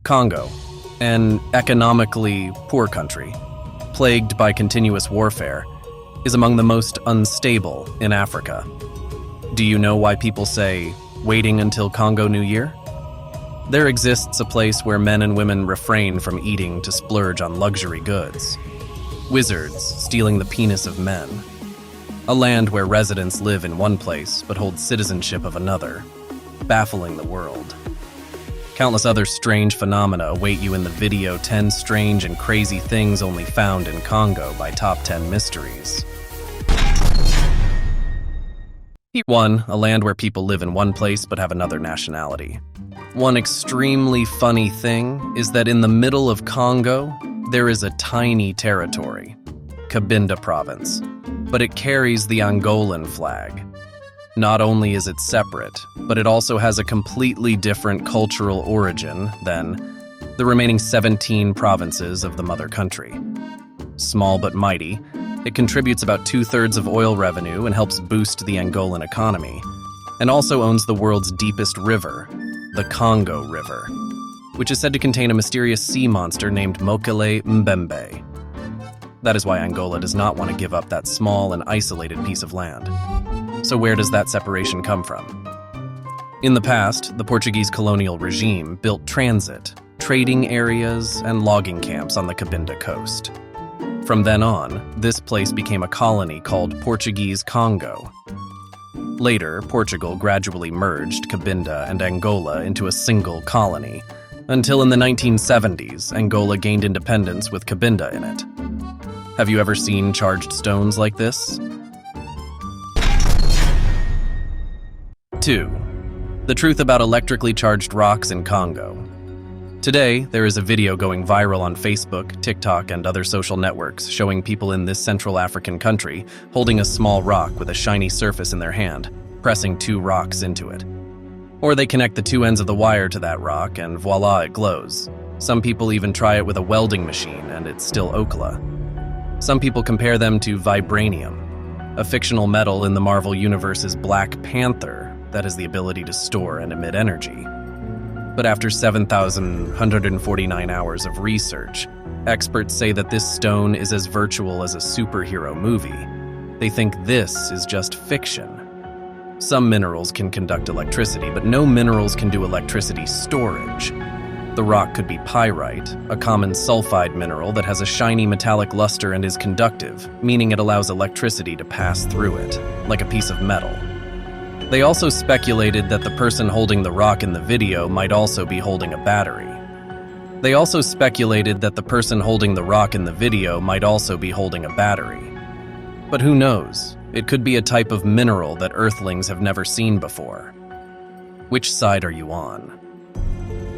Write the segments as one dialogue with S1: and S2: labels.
S1: Congo, an economically poor country, plagued by continuous warfare, is among the most unstable in Africa. Do you know why people say, waiting until Congo New Year? There exists a place where men and women refrain from eating to splurge on luxury goods. Wizards stealing the penis of men. A land where residents live in one place but hold citizenship of another, baffling the world. Countless other strange phenomena await you in the video 10 Strange and Crazy Things Only Found in Congo by Top 10 Mysteries. 1. A land where people live in one place but have another nationality. One extremely funny thing is that in the middle of Congo, there is a tiny territory, Cabinda province, but it carries the Angolan flag. Not only is it separate, but it also has a completely different cultural origin than the remaining 17 provinces of the mother country. Small but mighty, it contributes about 2/3 of oil revenue and helps boost the Angolan economy, and also owns the world's deepest river, the Congo River, which is said to contain a mysterious sea monster named Mokele Mbembe. That is why Angola does not want to give up that small and isolated piece of land. So where does that separation come from? In the past, the Portuguese colonial regime built transit, trading areas, and logging camps on the Cabinda coast. From then on, this place became a colony called Portuguese Congo. Later, Portugal gradually merged Cabinda and Angola into a single colony, until in the 1970s, Angola gained independence with Cabinda in it. Have you ever seen charged stones like this? 2. The truth about electrically charged rocks in Congo. Today, there is a video going viral on Facebook, TikTok, and other social networks showing people in this Central African country holding a small rock with a shiny surface in their hand, pressing 2 rocks into it. Or they connect the 2 ends of the wire to that rock and voila, it glows. Some people even try it with a welding machine and it's still ochre. Some people compare them to vibranium, a fictional metal in the Marvel Universe's Black Panther that has the ability to store and emit energy. But after 7,149 hours of research, experts say that this stone is as virtual as a superhero movie. They think this is just fiction. Some minerals can conduct electricity, but no minerals can do electricity storage. The rock could be pyrite, a common sulfide mineral that has a shiny metallic luster and is conductive, meaning it allows electricity to pass through it, like a piece of metal. They also speculated that the person holding the rock in the video might also be holding a battery. But who knows? It could be a type of mineral that Earthlings have never seen before. Which side are you on?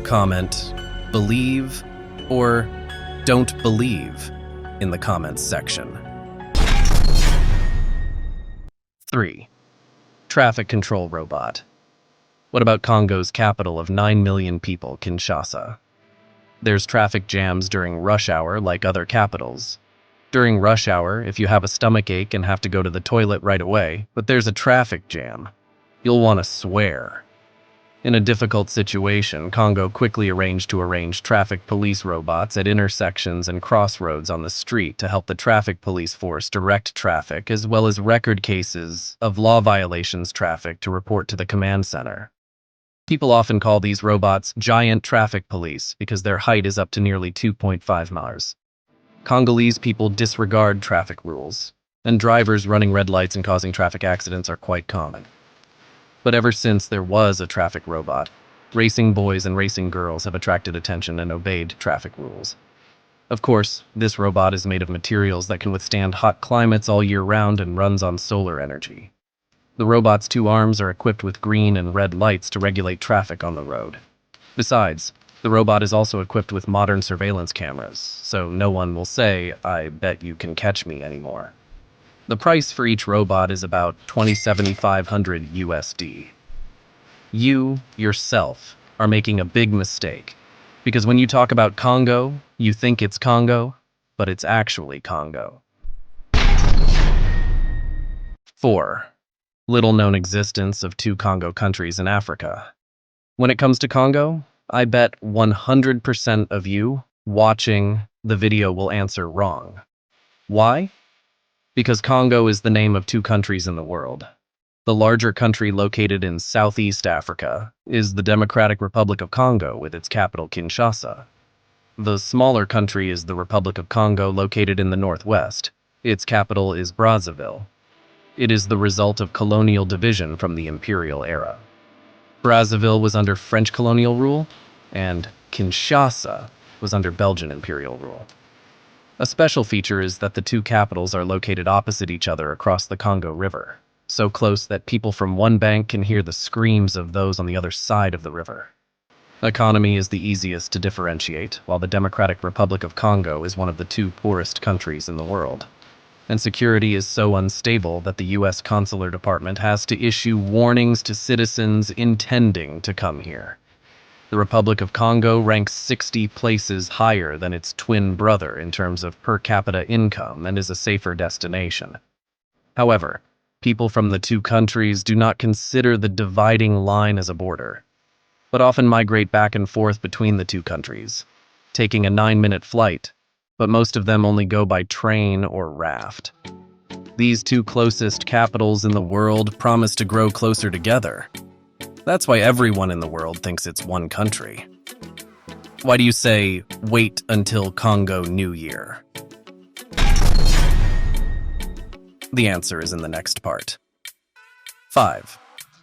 S1: Comment, believe, or don't believe in the comments section. 3. Traffic control robot. What about Congo's capital of 9 million people, Kinshasa? There's traffic jams during rush hour like other capitals. During rush hour, if you have a stomachache and have to go to the toilet right away, but there's a traffic jam, you'll want to swear. In a difficult situation, Congo quickly arranged traffic police robots at intersections and crossroads on the street to help the traffic police force direct traffic as well as record cases of law violations traffic to report to the command center. People often call these robots giant traffic police because their height is up to nearly 2.5 meters. Congolese people disregard traffic rules, and drivers running red lights and causing traffic accidents are quite common. But ever since there was a traffic robot, racing boys and racing girls have attracted attention and obeyed traffic rules. Of course, this robot is made of materials that can withstand hot climates all year round and runs on solar energy. The robot's 2 arms are equipped with green and red lights to regulate traffic on the road. Besides, the robot is also equipped with modern surveillance cameras, so no one will say, "I bet you can catch me" anymore. The price for each robot is about $2,700 USD. You, yourself, are making a big mistake. Because when you talk about Congo, you think it's Congo, but it's actually Congo. 4. Little-known existence of 2 Congo countries in Africa. When it comes to Congo, I bet 100% of you watching the video will answer wrong. Why? Because Congo is the name of two countries in the world. The larger country located in Southeast Africa is the Democratic Republic of Congo with its capital Kinshasa. The smaller country is the Republic of Congo located in the northwest. Its capital is Brazzaville. It is the result of colonial division from the imperial era. Brazzaville was under French colonial rule, and Kinshasa was under Belgian imperial rule. A special feature is that the two capitals are located opposite each other across the Congo River, so close that people from one bank can hear the screams of those on the other side of the river. Economy is the easiest to differentiate, while the Democratic Republic of Congo is one of the two poorest countries in the world. And security is so unstable that the U.S. Consular Department has to issue warnings to citizens intending to come here. The Republic of Congo ranks 60 places higher than its twin brother in terms of per capita income and is a safer destination. However, people from the two countries do not consider the dividing line as a border, but often migrate back and forth between the two countries, taking a 9-minute flight, but most of them only go by train or raft. These two closest capitals in the world promise to grow closer together. That's why everyone in the world thinks it's one country. Why do you say, wait until Congo New Year? The answer is in the next part. 5.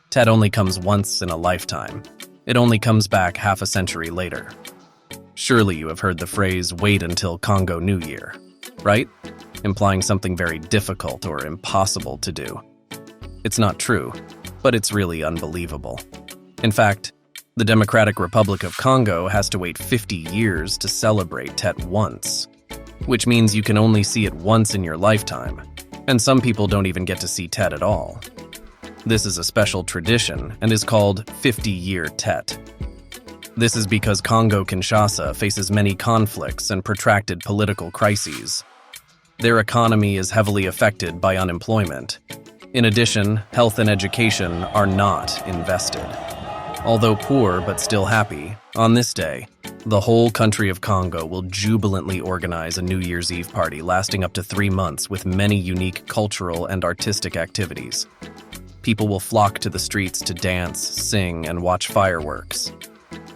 S1: Tet only comes once in a lifetime. It only comes back half a century later. Surely you have heard the phrase, wait until Congo New Year, right? Implying something very difficult or impossible to do. It's not true, but it's really unbelievable. In fact, the Democratic Republic of Congo has to wait 50 years to celebrate Tet once, which means you can only see it once in your lifetime, and some people don't even get to see Tet at all. This is a special tradition and is called 50-year Tet. This is because Congo-Kinshasa faces many conflicts and protracted political crises. Their economy is heavily affected by unemployment. In addition, health and education are not invested. Although poor but still happy, on this day, the whole country of Congo will jubilantly organize a New Year's Eve party lasting up to 3 months with many unique cultural and artistic activities. People will flock to the streets to dance, sing, and watch fireworks.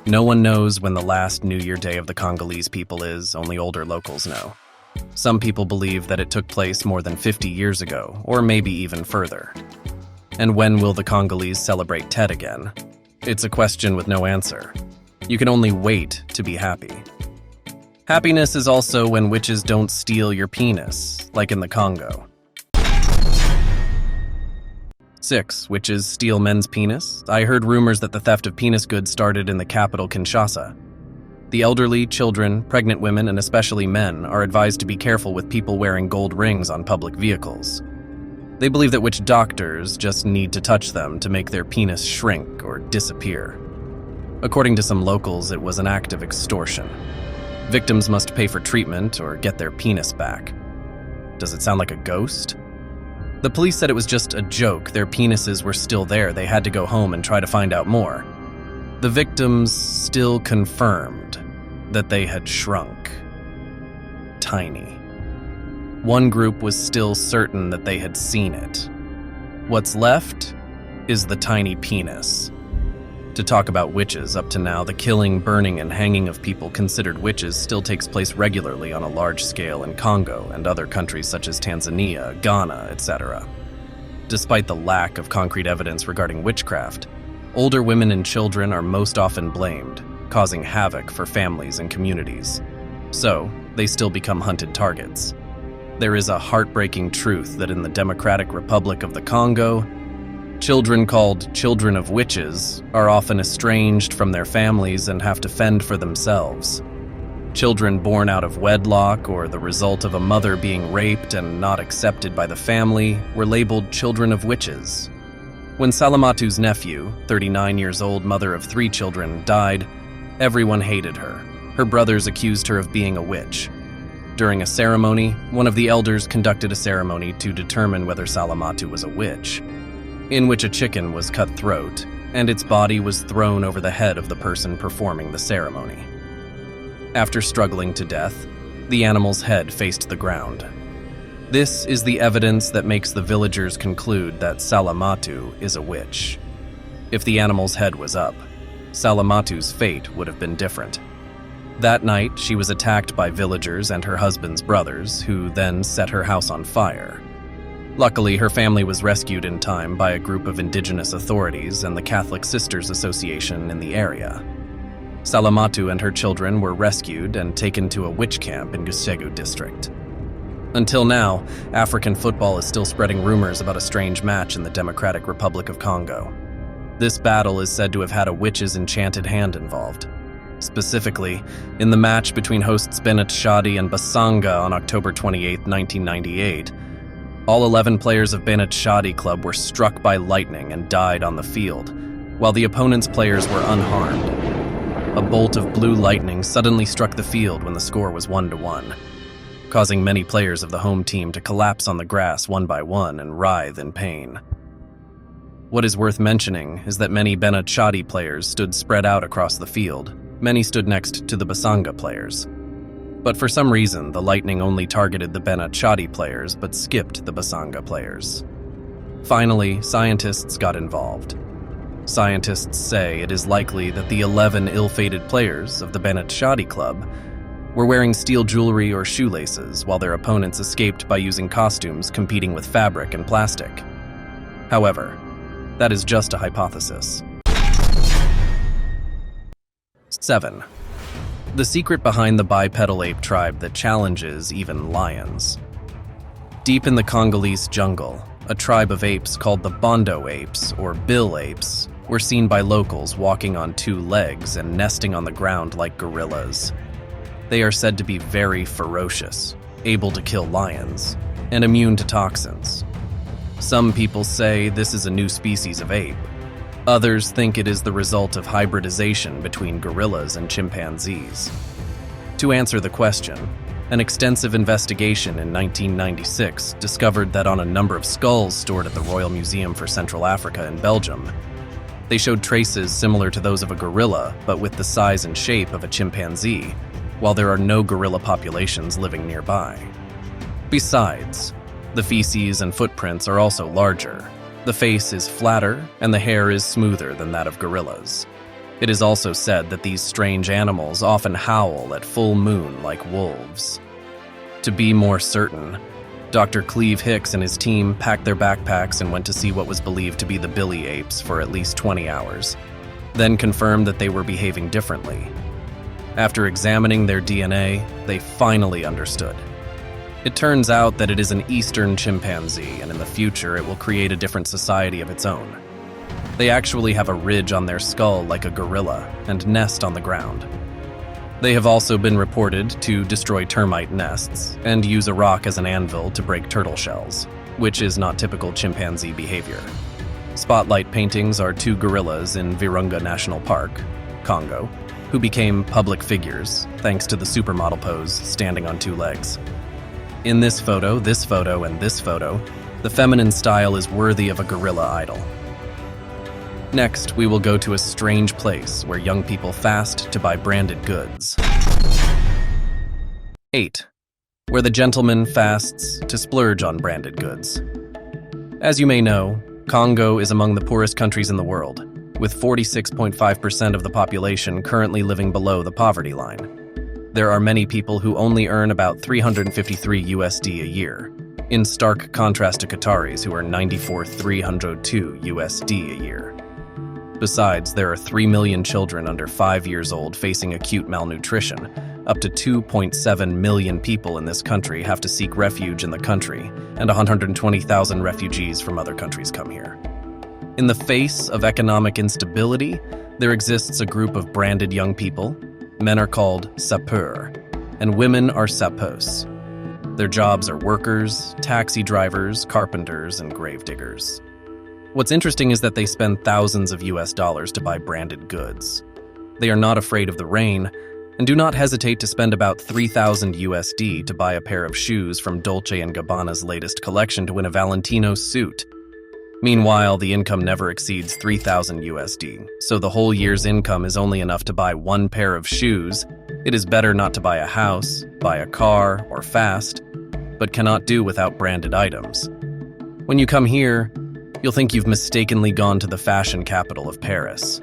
S1: No one knows when the last New Year Day of the Congolese people is, only older locals know. Some people believe that it took place more than 50 years ago, or maybe even further. And when will the Congolese celebrate Tet again? It's a question with no answer. You can only wait to be happy. Happiness is also when witches don't steal your penis, like in the Congo. 6. Witches steal men's penis? I heard rumors that the theft of penis goods started in the capital Kinshasa. The elderly, children, pregnant women, and especially men are advised to be careful with people wearing gold rings on public vehicles. They believe that witch doctors just need to touch them to make their penis shrink or disappear. According to some locals, it was an act of extortion. Victims must pay for treatment or get their penis back. Does it sound like a ghost? The police said it was just a joke. Their penises were still there. They had to go home and try to find out more. The victims still confirmed that they had shrunk. Tiny. One group was still certain that they had seen it. What's left is the tiny penis. To talk about witches, up to now, the killing, burning, and hanging of people considered witches still takes place regularly on a large scale in Congo and other countries such as Tanzania, Ghana, etc. Despite the lack of concrete evidence regarding witchcraft, older women and children are most often blamed, causing havoc for families and communities. So, they still become hunted targets. There is a heartbreaking truth that in the Democratic Republic of the Congo, children called children of witches are often estranged from their families and have to fend for themselves. Children born out of wedlock or the result of a mother being raped and not accepted by the family were labeled children of witches. When Salamatu's nephew, 39 years old, mother of 3 children, died, everyone hated her. Her brothers accused her of being a witch. During a ceremony, one of the elders conducted a ceremony to determine whether Salamatu was a witch, in which a chicken was cut throat and its body was thrown over the head of the person performing the ceremony. After struggling to death, the animal's head faced the ground. This is the evidence that makes the villagers conclude that Salamatu is a witch. If the animal's head was up, Salamatu's fate would have been different. That night, she was attacked by villagers and her husband's brothers, who then set her house on fire. Luckily, her family was rescued in time by a group of indigenous authorities and the Catholic Sisters Association in the area. Salamatu and her children were rescued and taken to a witch camp in Gusegu district. Until now, African football is still spreading rumors about a strange match in the Democratic Republic of Congo. This battle is said to have had a witch's enchanted hand involved. Specifically, in the match between hosts Benet Shadi and Basanga on October 28, 1998, all 11 players of Benet Shadi Club were struck by lightning and died on the field, while the opponent's players were unharmed. A bolt of blue lightning suddenly struck the field when the score was 1-1, causing many players of the home team to collapse on the grass one by one and writhe in pain. What is worth mentioning is that many Benet Shadi players stood spread out across the field. Many stood next to the Basanga players. But for some reason, the lightning only targeted the Benet Shadi players but skipped the Basanga players. Finally, scientists got involved. Scientists say it is likely that the 11 ill-fated players of the Benet Shadi Club were wearing steel jewelry or shoelaces while their opponents escaped by using costumes competing with fabric and plastic. However, that is just a hypothesis. 7. The secret behind the bipedal ape tribe that challenges even lions. Deep in the Congolese jungle, a tribe of apes called the Bondo apes, or bill apes, were seen by locals walking on two legs and nesting on the ground like gorillas. They are said to be very ferocious, able to kill lions, and immune to toxins. Some people say this is a new species of ape. Others think it is the result of hybridization between gorillas and chimpanzees. To answer the question, an extensive investigation in 1996 discovered that on a number of skulls stored at the Royal Museum for Central Africa in Belgium, they showed traces similar to those of a gorilla, but with the size and shape of a chimpanzee, while there are no gorilla populations living nearby. Besides, the feces and footprints are also larger. The face is flatter, and the hair is smoother than that of gorillas. It is also said that these strange animals often howl at full moon like wolves. To be more certain, Dr. Cleve Hicks and his team packed their backpacks and went to see what was believed to be the billy apes for at least 20 hours, then confirmed that they were behaving differently. After examining their DNA, they finally understood. It turns out that it is an eastern chimpanzee, and in the future it will create a different society of its own. They actually have a ridge on their skull like a gorilla and nest on the ground. They have also been reported to destroy termite nests and use a rock as an anvil to break turtle shells, which is not typical chimpanzee behavior. Spotlight paintings are two gorillas in Virunga National Park, Congo, who became public figures thanks to the supermodel pose standing on two legs. In this photo, and this photo, the feminine style is worthy of a gorilla idol. Next, we will go to a strange place where young people fast to buy branded goods. 8. Where the gentleman fasts to splurge on branded goods. As you may know, Congo is among the poorest countries in the world, with 46.5% of the population currently living below the poverty line. There are many people who only earn about 353 USD a year, in stark contrast to Qataris who earn 94,302 USD a year. Besides, there are 3 million children under 5 years old facing acute malnutrition. Up to 2.7 million people in this country have to seek refuge in the country, and 120,000 refugees from other countries come here. In the face of economic instability, there exists a group of branded young people. Men are called sapeurs, and women are sapeuses. Their jobs are workers, taxi drivers, carpenters, and grave diggers. What's interesting is that they spend thousands of US dollars to buy branded goods. They are not afraid of the rain, and do not hesitate to spend about 3,000 USD to buy a pair of shoes from Dolce & Gabbana's latest collection to win a Valentino suit. Meanwhile, the income never exceeds 3,000 USD, so the whole year's income is only enough to buy one pair of shoes. It is better not to buy a house, buy a car, or fast, but cannot do without branded items. When you come here, you'll think you've mistakenly gone to the fashion capital of Paris.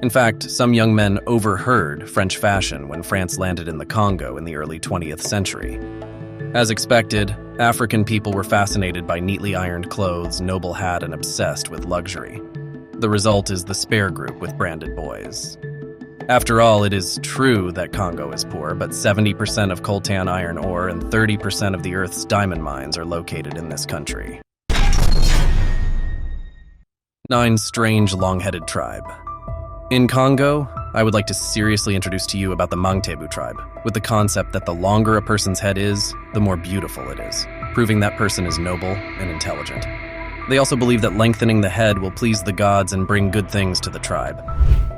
S1: In fact, some young men overheard French fashion when France landed in the Congo in the early 20th century. As expected, African people were fascinated by neatly ironed clothes, noble hat, and obsessed with luxury. The result is the spare group with branded boys. After all, it is true that Congo is poor, but 70% of coltan iron ore and 30% of the Earth's diamond mines are located in this country. 9 strange long-headed tribe. In Congo, I would like to seriously introduce to you about the Mangtebu tribe, with the concept that the longer a person's head is, the more beautiful it is, proving that person is noble and intelligent. They also believe that lengthening the head will please the gods and bring good things to the tribe.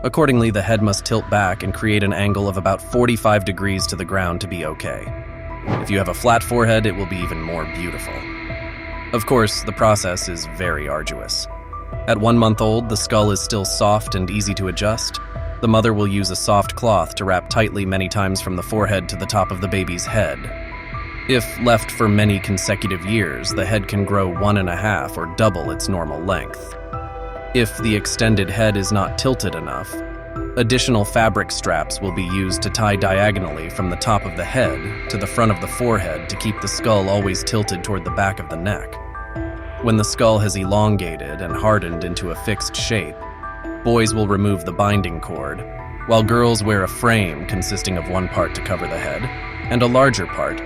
S1: Accordingly, the head must tilt back and create an angle of about 45 degrees to the ground to be okay. If you have a flat forehead, it will be even more beautiful. Of course, the process is very arduous. At 1 month old, the skull is still soft and easy to adjust. The mother will use a soft cloth to wrap tightly many times from the forehead to the top of the baby's head. If left for many consecutive years, the head can grow 1.5 or double its normal length. If the extended head is not tilted enough, additional fabric straps will be used to tie diagonally from the top of the head to the front of the forehead to keep the skull always tilted toward the back of the neck. When the skull has elongated and hardened into a fixed shape, boys will remove the binding cord, while girls wear a frame consisting of one part to cover the head and a larger part,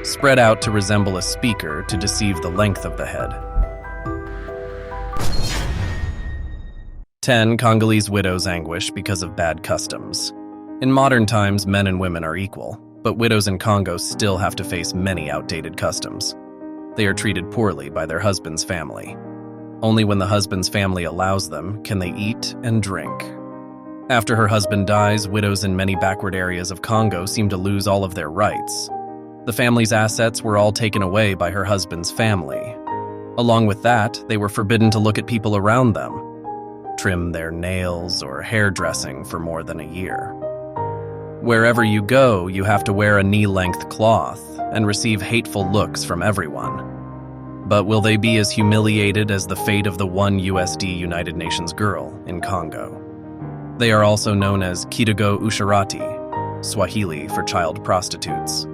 S1: spread out to resemble a speaker to deceive the length of the head. 10 Congolese widows anguish because of bad customs. In modern times, men and women are equal, but widows in Congo still have to face many outdated customs. They are treated poorly by their husband's family. Only when the husband's family allows them can they eat and drink. After her husband dies, widows in many backward areas of Congo seem to lose all of their rights. The family's assets were all taken away by her husband's family. Along with that, they were forbidden to look at people around them, trim their nails or hairdressing for more than a year. Wherever you go, you have to wear a knee-length cloth and receive hateful looks from everyone. But will they be as humiliated as the fate of the 1 USD United Nations girl in Congo? They are also known as Kidogo Usharati, Swahili for child prostitutes.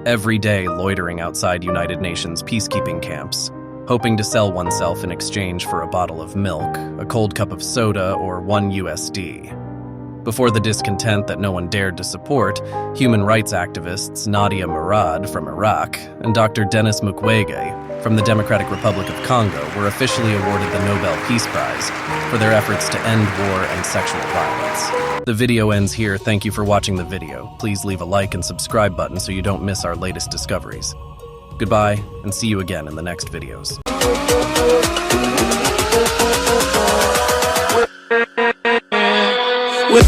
S1: Every day loitering outside United Nations peacekeeping camps, hoping to sell oneself in exchange for a bottle of milk, a cold cup of soda, or 1 USD. Before the discontent that no one dared to support, human rights activists Nadia Murad from Iraq and Dr. Denis Mukwege from the Democratic Republic of Congo were officially awarded the Nobel Peace Prize for their efforts to end war and sexual violence. The video ends here. Thank you for watching the video. Please leave a like and subscribe button so you don't miss our latest discoveries. Goodbye, and see you again in the next videos. With